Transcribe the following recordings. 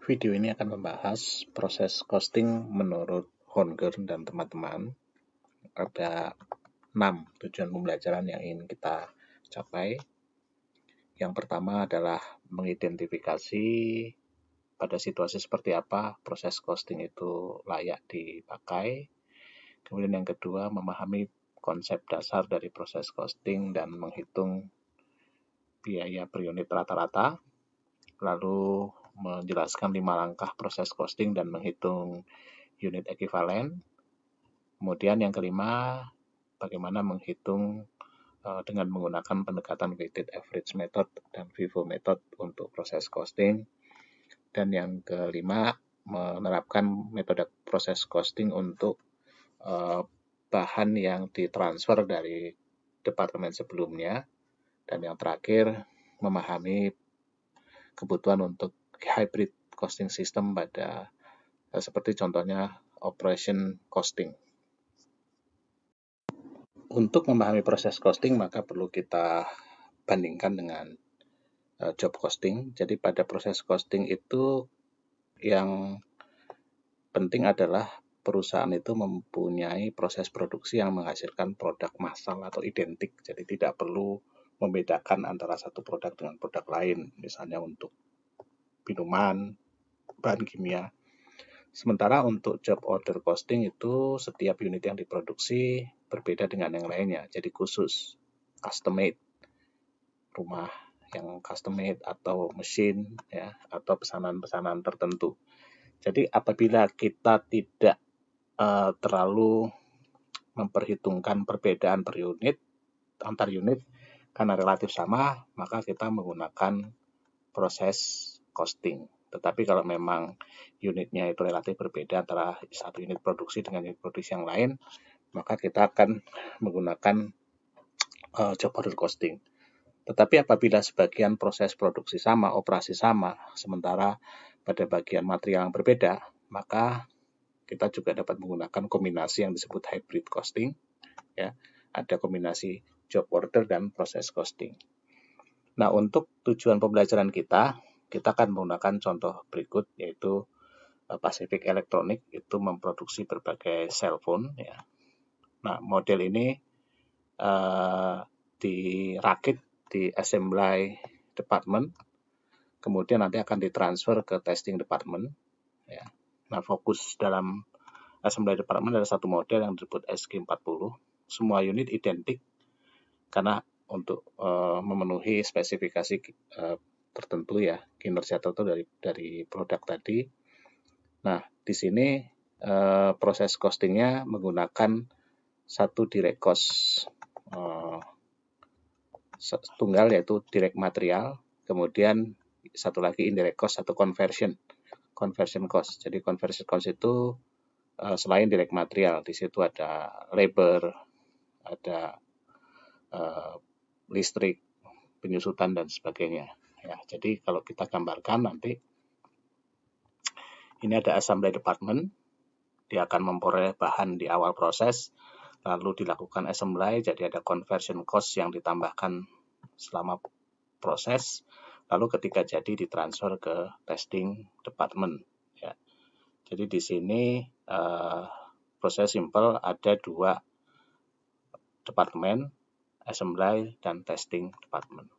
Video ini akan membahas proses costing menurut Honger dan teman-teman. Ada 6 tujuan pembelajaran yang ingin kita capai. Yang pertama adalah mengidentifikasi pada situasi seperti apa proses costing itu layak dipakai. Kemudian yang kedua, memahami konsep dasar dari proses costing dan menghitung biaya per unit rata-rata. Lalu menjelaskan 5 langkah proses costing dan menghitung unit ekuivalen. Kemudian yang kelima, bagaimana menghitung dengan menggunakan pendekatan weighted average method dan FIFO method untuk proses costing. Dan yang kelima, menerapkan metode proses costing untuk bahan yang ditransfer dari departemen sebelumnya. Dan yang terakhir, memahami kebutuhan untuk hybrid costing system pada seperti contohnya operation costing. Untuk memahami proses costing maka perlu kita bandingkan dengan job costing. Jadi pada proses costing itu yang penting adalah perusahaan itu mempunyai proses produksi yang menghasilkan produk massal atau identik. Jadi tidak perlu membedakan antara satu produk dengan produk lain. Misalnya untuk minuman, bahan kimia. Sementara untuk job order costing itu setiap unit yang diproduksi berbeda dengan yang lainnya. Jadi khusus, custom made, rumah yang custom made atau mesin ya, atau pesanan-pesanan tertentu. Jadi apabila kita tidak terlalu memperhitungkan perbedaan per unit, antar unit karena relatif sama, maka kita menggunakan proses costing. Tetapi kalau memang unitnya itu relatif berbeda antara satu unit produksi dengan unit produksi yang lain, maka kita akan menggunakan job order costing. Tetapi apabila sebagian proses produksi sama, operasi sama, sementara pada bagian material yang berbeda, maka kita juga dapat menggunakan kombinasi yang disebut hybrid costing. Ya, ada kombinasi job order dan proses costing. Nah, untuk tujuan pembelajaran kita akan menggunakan contoh berikut, yaitu Pacific Electronic itu memproduksi berbagai cellphone. Ya. Nah, model ini dirakit di assembly department, kemudian nanti akan ditransfer ke testing department. Ya. Nah, fokus dalam assembly department ada satu model yang disebut SG40. Semua unit identik karena untuk memenuhi spesifikasi tertentu ya, kinerja tertentu dari produk tadi. Nah, di sini proses costingnya menggunakan satu direct cost tunggal, yaitu direct material, kemudian satu lagi indirect cost, satu conversion cost. Jadi conversion cost itu selain direct material, di situ ada labor, ada listrik, penyusutan dan sebagainya. Ya, jadi kalau kita gambarkan nanti, ini ada assembly department, dia akan memperoleh bahan di awal proses, lalu dilakukan assembly, jadi ada conversion cost yang ditambahkan selama proses, lalu ketika jadi ditransfer ke testing department. Ya. Jadi di sini proses simple, ada 2 departemen, assembly dan testing department.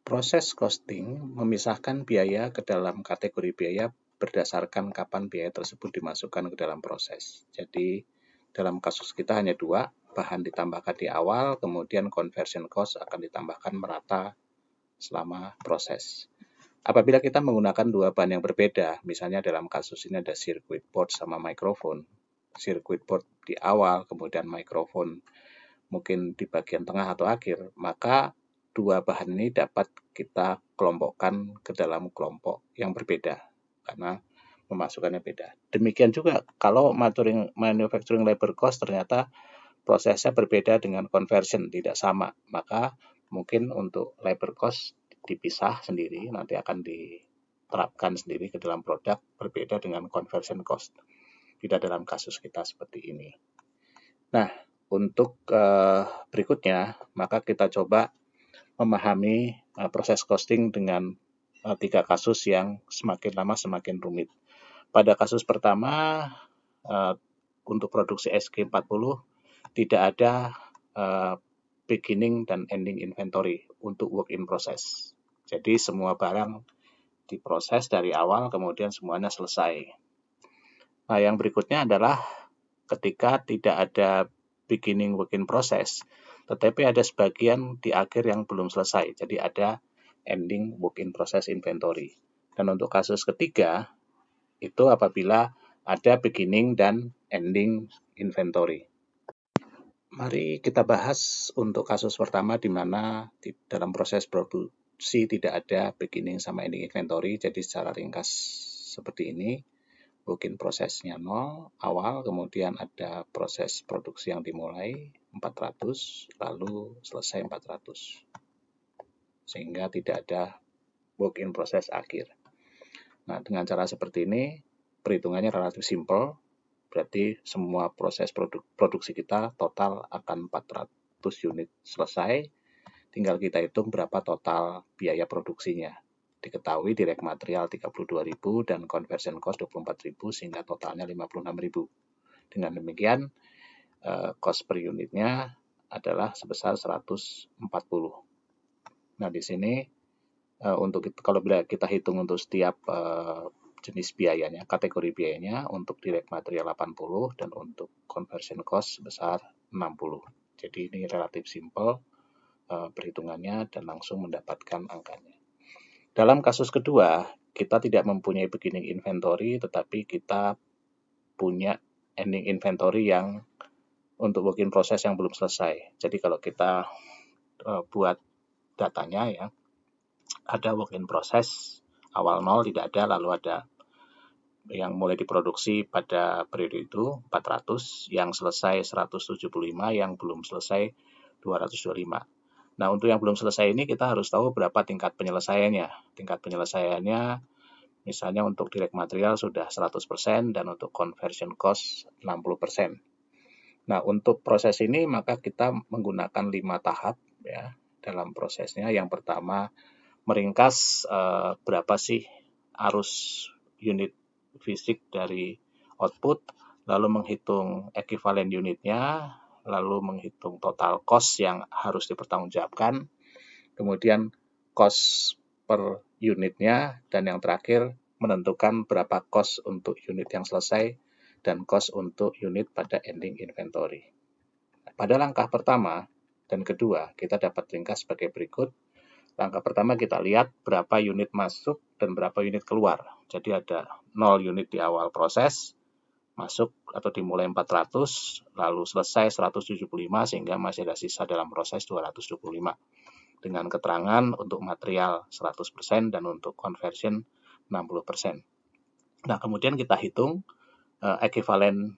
Proses costing memisahkan biaya ke dalam kategori biaya berdasarkan kapan biaya tersebut dimasukkan ke dalam proses. Jadi dalam kasus kita hanya 2, bahan ditambahkan di awal, kemudian conversion cost akan ditambahkan merata selama proses. Apabila kita menggunakan 2 bahan yang berbeda, misalnya dalam kasus ini ada circuit board sama microphone. Circuit board di awal, kemudian microphone mungkin di bagian tengah atau akhir, maka 2 bahan ini dapat kita kelompokkan ke dalam kelompok yang berbeda karena pemasukannya beda. Demikian juga kalau manufacturing labor cost ternyata prosesnya berbeda dengan conversion, tidak sama, maka mungkin untuk labor cost dipisah sendiri, nanti akan diterapkan sendiri ke dalam produk, berbeda dengan conversion cost. Tidak dalam kasus kita seperti ini. Nah, untuk berikutnya, maka kita coba memahami proses costing dengan 3 kasus yang semakin lama semakin rumit. Pada kasus pertama, untuk produksi SG40 tidak ada beginning dan ending inventory untuk work in process. Jadi semua barang diproses dari awal, kemudian semuanya selesai. Nah, yang berikutnya adalah ketika tidak ada beginning work in process, tetapi ada sebagian di akhir yang belum selesai. Jadi ada ending work in process inventory. Dan untuk kasus ketiga, itu apabila ada beginning dan ending inventory. Mari kita bahas untuk kasus pertama di mana dalam proses produksi tidak ada beginning sama ending inventory. Jadi secara ringkas seperti ini. Working prosesnya 0 awal, kemudian ada proses produksi yang dimulai 400, lalu selesai 400. Sehingga tidak ada work in process akhir. Nah, dengan cara seperti ini, perhitungannya relatif simple. Berarti semua proses produksi kita total akan 400 unit selesai. Tinggal kita hitung berapa total biaya produksinya. Diketahui direct material 32.000 dan conversion cost 24.000 sehingga totalnya 56.000. Dengan demikian, cost per unitnya adalah sebesar 140. Nah, di sini untuk kalau kita hitung untuk setiap jenis biayanya, kategori biayanya, untuk direct material 80 dan untuk conversion cost sebesar 60. Jadi ini relatif simple perhitungannya dan langsung mendapatkan angkanya. Dalam kasus kedua, kita tidak mempunyai beginning inventory, tetapi kita punya ending inventory yang untuk work in process yang belum selesai. Jadi kalau kita buat datanya ya, ada work in process awal 0 tidak ada, lalu ada yang mulai diproduksi pada periode itu 400, yang selesai 175, yang belum selesai 225. Nah, untuk yang belum selesai ini kita harus tahu berapa tingkat penyelesaiannya. Tingkat penyelesaiannya misalnya untuk direct material sudah 100% dan untuk conversion cost 60%. Nah, untuk proses ini maka kita menggunakan 5 tahap ya dalam prosesnya. Yang pertama, meringkas berapa sih arus unit fisik dari output, lalu menghitung ekivalen unitnya, lalu menghitung total cost yang harus dipertanggungjawabkan, kemudian cost per unitnya, dan yang terakhir menentukan berapa cost untuk unit yang selesai dan cost untuk unit pada ending inventory. Pada langkah pertama dan kedua, kita dapat ringkas sebagai berikut. Langkah pertama kita lihat berapa unit masuk dan berapa unit keluar. Jadi ada 0 unit di awal proses, masuk atau dimulai 400, lalu selesai 175 sehingga masih ada sisa dalam proses 225. Dengan keterangan untuk material 100% dan untuk conversion 60%. Nah, kemudian kita hitung ekivalen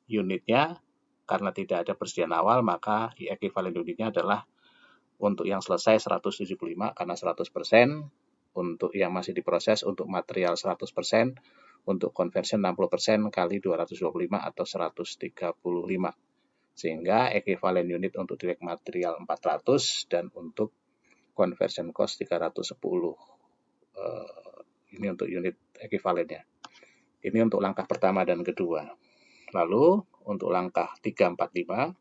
unitnya. Karena tidak ada persediaan awal, maka ekivalen unitnya adalah untuk yang selesai 175 karena 100%, untuk yang masih diproses untuk material 100%, untuk conversion 60% kali 225 atau 135. Sehingga ekivalen unit untuk direct material 400 dan untuk conversion cost 310. Ini untuk unit ekivalennya. Ini untuk langkah pertama dan kedua. Lalu untuk langkah 3, 4, 5,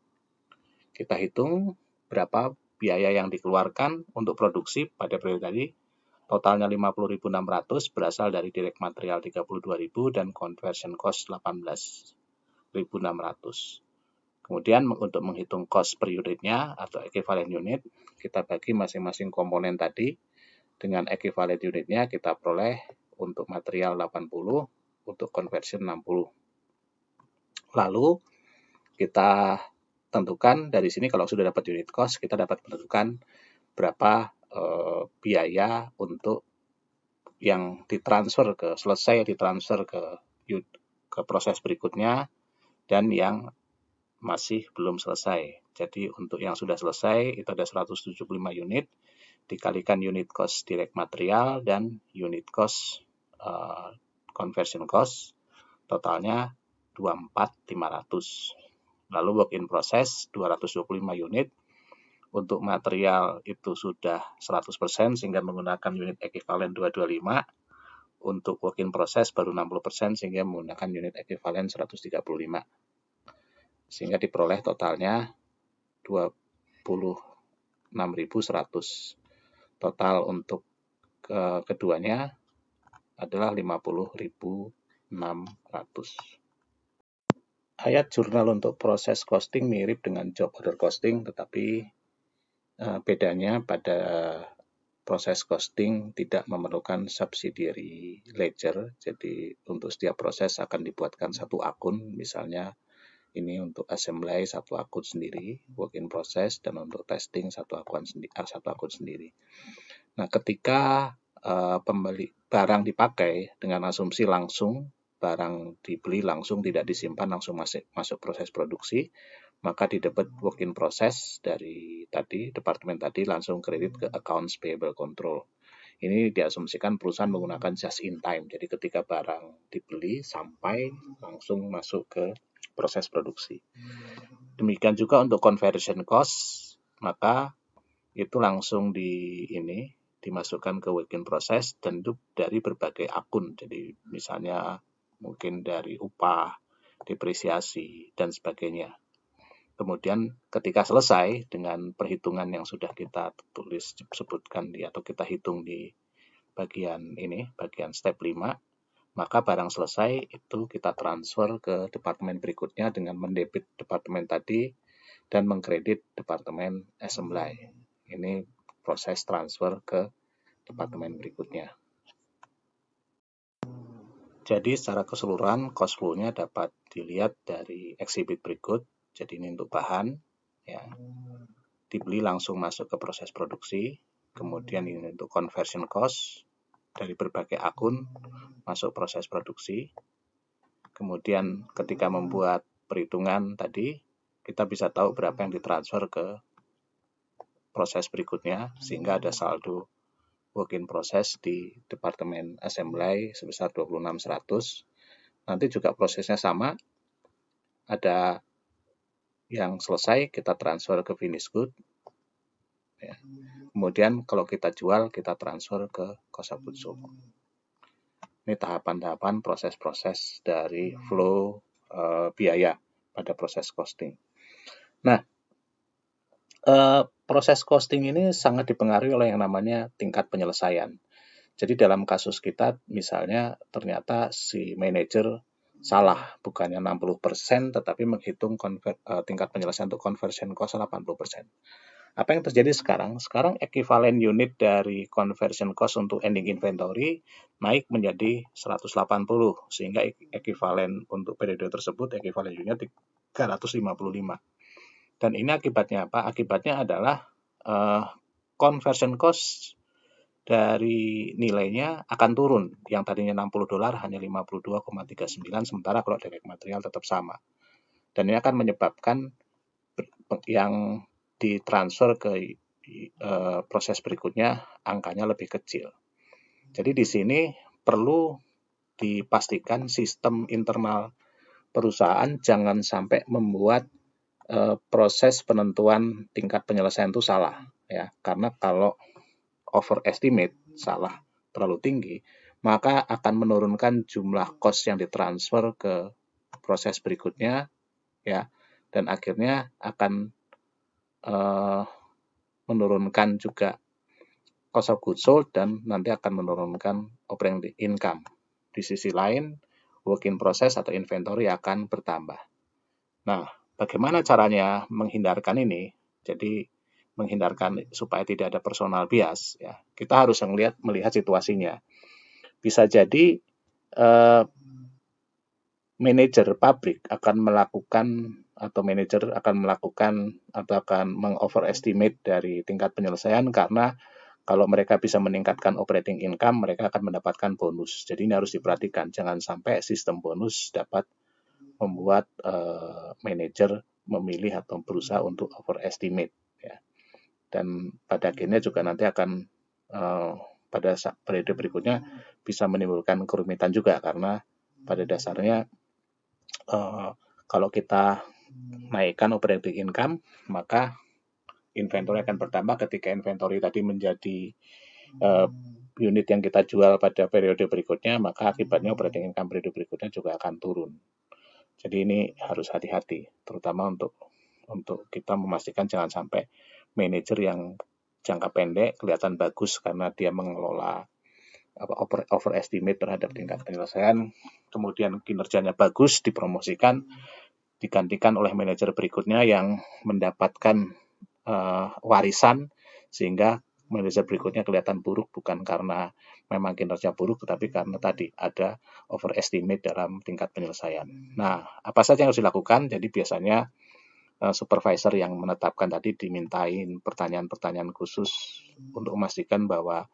kita hitung berapa biaya yang dikeluarkan untuk produksi pada periode tadi. Totalnya 50.600 berasal dari direct material 32.000 dan conversion cost 18.600. Kemudian untuk menghitung cost per unitnya atau equivalent unit, kita bagi masing-masing komponen tadi dengan equivalent unitnya kita peroleh untuk material 80, untuk conversion 60. Lalu kita tentukan dari sini kalau sudah dapat unit cost, kita dapat menentukan berapa biaya untuk yang ditransfer ditransfer ke proses berikutnya dan yang masih belum selesai. Jadi untuk yang sudah selesai itu ada 175 unit dikalikan unit cost direct material dan unit cost conversion cost, totalnya 24.500. Lalu work in process 225 unit Untuk material itu sudah 100% sehingga menggunakan unit ekivalen 225. Untuk work in process baru 60% sehingga menggunakan unit ekivalen 135. Sehingga diperoleh totalnya 26.100. Total untuk keduanya adalah 50.600. Ayat jurnal untuk proses costing mirip dengan job order costing, tetapi bedanya pada proses costing tidak memerlukan subsidiary ledger. Jadi untuk setiap proses akan dibuatkan satu akun, misalnya ini untuk assembly satu akun sendiri, work in process, dan untuk testing satu akun sendiri. Nah, ketika pembeli barang dipakai dengan asumsi langsung barang dibeli langsung tidak disimpan langsung masuk proses produksi, maka di debit work in process dari departemen tadi langsung kredit ke accounts payable control. Ini diasumsikan perusahaan menggunakan just in time. Jadi ketika barang dibeli sampai langsung masuk ke proses produksi. Demikian juga untuk conversion cost, maka itu langsung dimasukkan ke work in process dan itu dari berbagai akun. Jadi misalnya mungkin dari upah, depresiasi, dan sebagainya. Kemudian ketika selesai dengan perhitungan yang sudah kita sebutkan atau kita hitung di bagian step 5, maka barang selesai itu kita transfer ke departemen berikutnya dengan mendebit departemen tadi dan mengkredit departemen assembly. Ini proses transfer ke departemen berikutnya. Jadi secara keseluruhan cost flow-nya dapat dilihat dari exhibit berikut. Jadi ini untuk bahan, ya, dibeli langsung masuk ke proses produksi. Kemudian ini untuk conversion cost dari berbagai akun masuk proses produksi. Kemudian ketika membuat perhitungan tadi, kita bisa tahu berapa yang ditransfer ke proses berikutnya sehingga ada saldo work in process di departemen assembly sebesar 26.100. Nanti juga prosesnya sama, ada yang selesai kita transfer ke finished good, ya. Kemudian kalau kita jual kita transfer ke cost of goods sold. Ini tahapan-tahapan proses-proses dari flow biaya pada proses costing. Nah, proses costing ini sangat dipengaruhi oleh yang namanya tingkat penyelesaian. Jadi dalam kasus kita misalnya ternyata si manajer salah, bukannya 60% tetapi menghitung tingkat penyelesaian untuk conversion cost 80%. Apa yang terjadi sekarang? Sekarang ekivalen unit dari conversion cost untuk ending inventory naik menjadi 180 sehingga ekivalen untuk periode tersebut ekivalen unit 355. Dan ini akibatnya apa? Akibatnya adalah conversion cost dari nilainya akan turun. Yang tadinya $60 hanya 52,39, sementara kalau direct material tetap sama. Dan ini akan menyebabkan yang ditransfer ke proses berikutnya angkanya lebih kecil. Jadi di sini perlu dipastikan sistem internal perusahaan jangan sampai membuat proses penentuan tingkat penyelesaian itu salah, ya. Karena kalau overestimate, salah terlalu tinggi, maka akan menurunkan jumlah cost yang ditransfer ke proses berikutnya, ya, dan akhirnya akan menurunkan juga cost of goods sold dan nanti akan menurunkan operating income. Di sisi lain, work in process atau inventory akan bertambah. Nah, bagaimana caranya menghindarkan ini? Jadi menghindarkan supaya tidak ada personal bias, ya. Kita harus melihat situasinya. Bisa jadi manajer pabrik akan melakukan atau akan mengoverestimate dari tingkat penyelesaian karena kalau mereka bisa meningkatkan operating income, mereka akan mendapatkan bonus. Jadi ini harus diperhatikan, jangan sampai sistem bonus dapat membuat manajer memilih atau berusaha untuk overestimate, ya. Dan pada akhirnya juga nanti akan pada periode berikutnya bisa menimbulkan kerumitan juga karena pada dasarnya kalau kita naikkan operating income maka inventory akan bertambah ketika inventory tadi menjadi unit yang kita jual pada periode berikutnya, maka akibatnya operating income periode berikutnya juga akan turun. Jadi ini harus hati-hati, terutama untuk kita memastikan jangan sampai manajer yang jangka pendek kelihatan bagus karena dia mengelola overestimate terhadap tingkat penyelesaian, kemudian kinerjanya bagus, dipromosikan, digantikan oleh manajer berikutnya yang mendapatkan warisan, sehingga manajer berikutnya kelihatan buruk bukan karena memang kinerja buruk, tetapi karena tadi ada overestimate dalam tingkat penyelesaian. Nah, apa saja yang harus dilakukan? Jadi biasanya supervisor yang menetapkan tadi dimintain pertanyaan-pertanyaan khusus untuk memastikan bahwa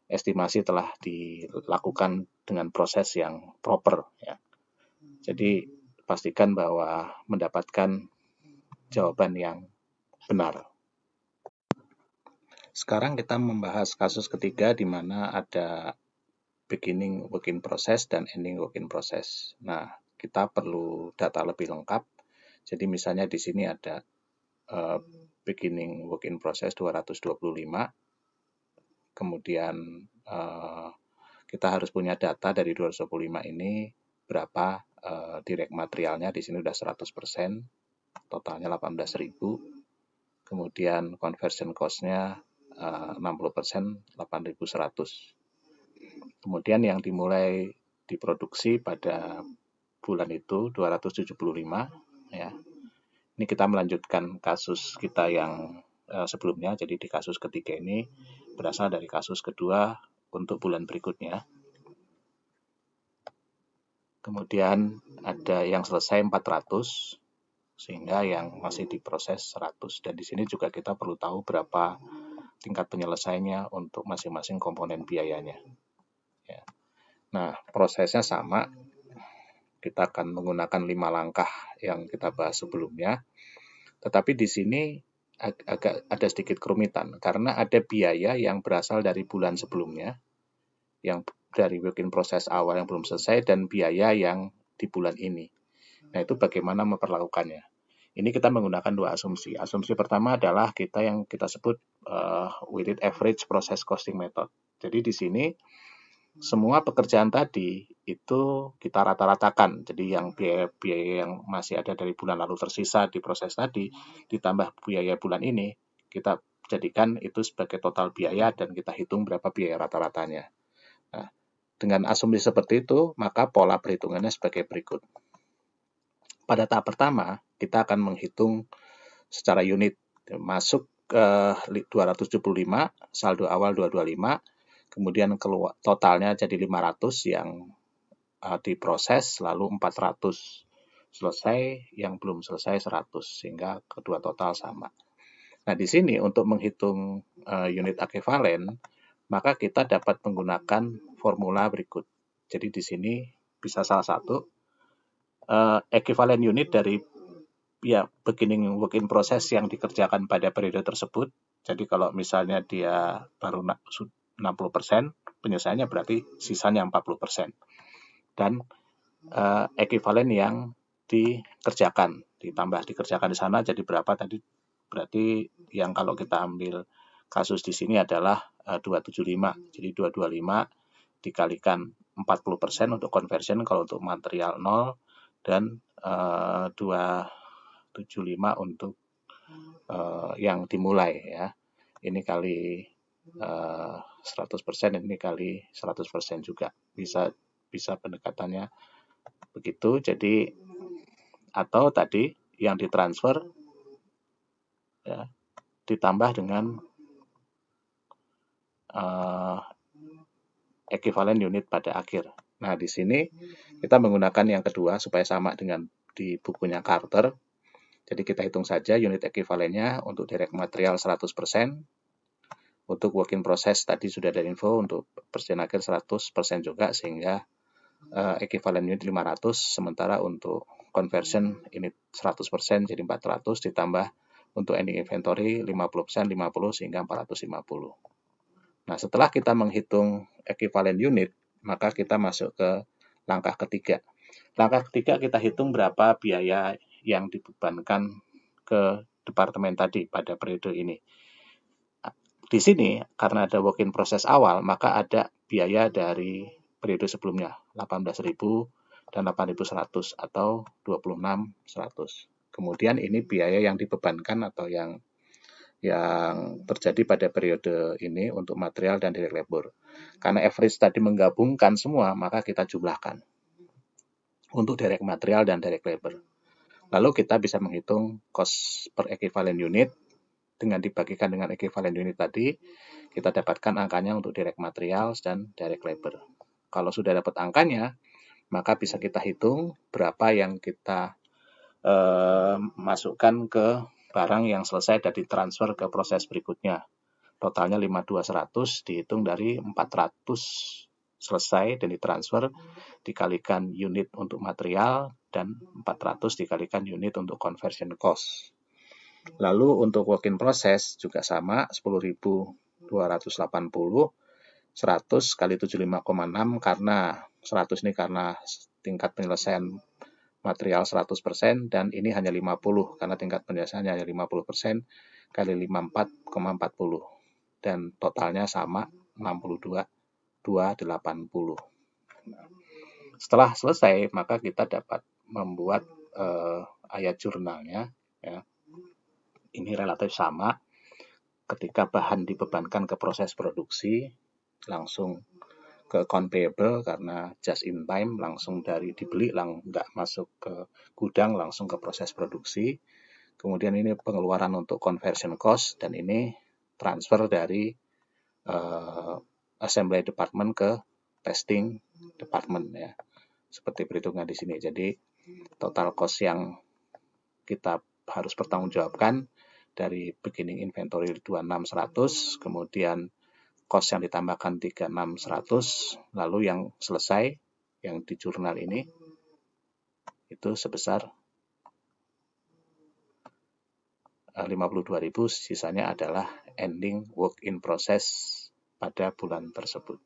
estimasi telah dilakukan dengan proses yang proper, ya. Jadi pastikan bahwa mendapatkan jawaban yang benar. Sekarang kita membahas kasus ketiga di mana ada beginning work in process dan ending work in process. Nah, kita perlu data lebih lengkap. Jadi misalnya di sini ada beginning work in process 225. Kemudian kita harus punya data dari 225 ini berapa direct materialnya. Di sini udah 100%, totalnya 18.000. Kemudian conversion cost-nya 60%, 8.100. Kemudian yang dimulai diproduksi pada bulan itu 275, ya. Ini kita melanjutkan kasus kita yang sebelumnya. Jadi di kasus ketiga ini berasal dari kasus kedua untuk bulan berikutnya. Kemudian ada yang selesai 400, sehingga yang masih diproses 100. Dan di sini juga kita perlu tahu berapa tingkat penyelesaiannya untuk masing-masing komponen biayanya. Ya. Nah, prosesnya sama. Kita akan menggunakan 5 langkah yang kita bahas sebelumnya. Tetapi di sini agak ada sedikit kerumitan karena ada biaya yang berasal dari bulan sebelumnya, yang dari work in process awal yang belum selesai, dan biaya yang di bulan ini. Nah, itu bagaimana memperlakukannya? Ini kita menggunakan dua asumsi. Asumsi pertama adalah yang kita sebut weighted average process costing method. Jadi di sini semua pekerjaan tadi itu kita rata-ratakan. Jadi yang biaya yang masih ada dari bulan lalu tersisa di proses tadi ditambah biaya bulan ini, kita jadikan itu sebagai total biaya dan kita hitung berapa biaya rata-ratanya. Nah, dengan asumsi seperti itu, maka pola perhitungannya sebagai berikut. Pada tahap pertama, kita akan menghitung secara unit. Masuk ke 275, saldo awal 225, kemudian keluar totalnya jadi 500 yang diproses, lalu 400 selesai, yang belum selesai 100, sehingga kedua total sama. Nah, di sini untuk menghitung unit ekivalen, maka kita dapat menggunakan formula berikut. Jadi di sini bisa salah satu ekivalen unit dari beginning work in process yang dikerjakan pada periode tersebut. Jadi kalau misalnya dia baru 60%, penyelesaiannya berarti sisanya 40%. Dan ekivalen yang dikerjakan, dikerjakan di sana jadi berapa tadi? Berarti yang kalau kita ambil kasus di sini adalah 275. Jadi 225 dikalikan 40% untuk conversion kalau untuk material 0, dan 275 untuk yang dimulai, ya. Ini kali 100%, ini kali 100% juga. Bisa pendekatannya begitu. Jadi atau tadi yang ditransfer, ya, ditambah dengan ekivalen unit pada akhir. Nah, di sini kita menggunakan yang kedua supaya sama dengan di bukunya Carter. Jadi kita hitung saja unit ekivalennya untuk direct material 100%, untuk work in process tadi sudah ada info, untuk persen akhir 100% juga, sehingga ekivalen unit 500, sementara untuk conversion unit 100% jadi 400, ditambah untuk ending inventory 50%, 50, sehingga 450. Nah, setelah kita menghitung ekivalen unit, maka kita masuk ke langkah ketiga. Langkah ketiga kita hitung berapa biaya yang dibebankan ke departemen tadi pada periode ini. Di sini karena ada work in process awal, maka ada biaya dari periode sebelumnya 18.000 dan 8.100 atau 26.100. Kemudian ini biaya yang dibebankan atau yang terjadi pada periode ini untuk material dan direct labor. Karena average tadi menggabungkan semua, maka kita jumlahkan untuk direct material dan direct labor. Lalu kita bisa menghitung cost per equivalent unit dengan dibagikan dengan equivalent unit tadi, kita dapatkan angkanya untuk direct materials dan direct labor. Kalau sudah dapat angkanya, maka bisa kita hitung berapa yang kita masukkan ke barang yang selesai dan ditransfer ke proses berikutnya. Totalnya 52.100 dihitung dari 400 selesai dan ditransfer dikalikan unit untuk material dan 400 dikalikan unit untuk conversion cost. Lalu untuk work in process juga sama, 10.280, 100 kali 75,6 karena 100 ini karena tingkat penyelesaian material 100% dan ini hanya 50 karena tingkat penyelesaian hanya 50% kali 54,40 dan totalnya sama 62.280. Setelah selesai maka kita dapat membuat ayat jurnalnya ya. Ini relatif sama ketika bahan dibebankan ke proses produksi langsung ke account payable karena just in time langsung dari dibeli nggak masuk ke gudang langsung ke proses produksi. Kemudian ini pengeluaran untuk conversion cost dan ini transfer dari assembly department ke testing department ya. Seperti perhitungan di sini. Jadi total cost yang kita harus pertanggungjawabkan dari beginning inventory 26.100, kemudian cost yang ditambahkan 36.100, lalu yang selesai yang di jurnal ini itu sebesar 52.000, sisanya adalah ending work in process pada bulan tersebut.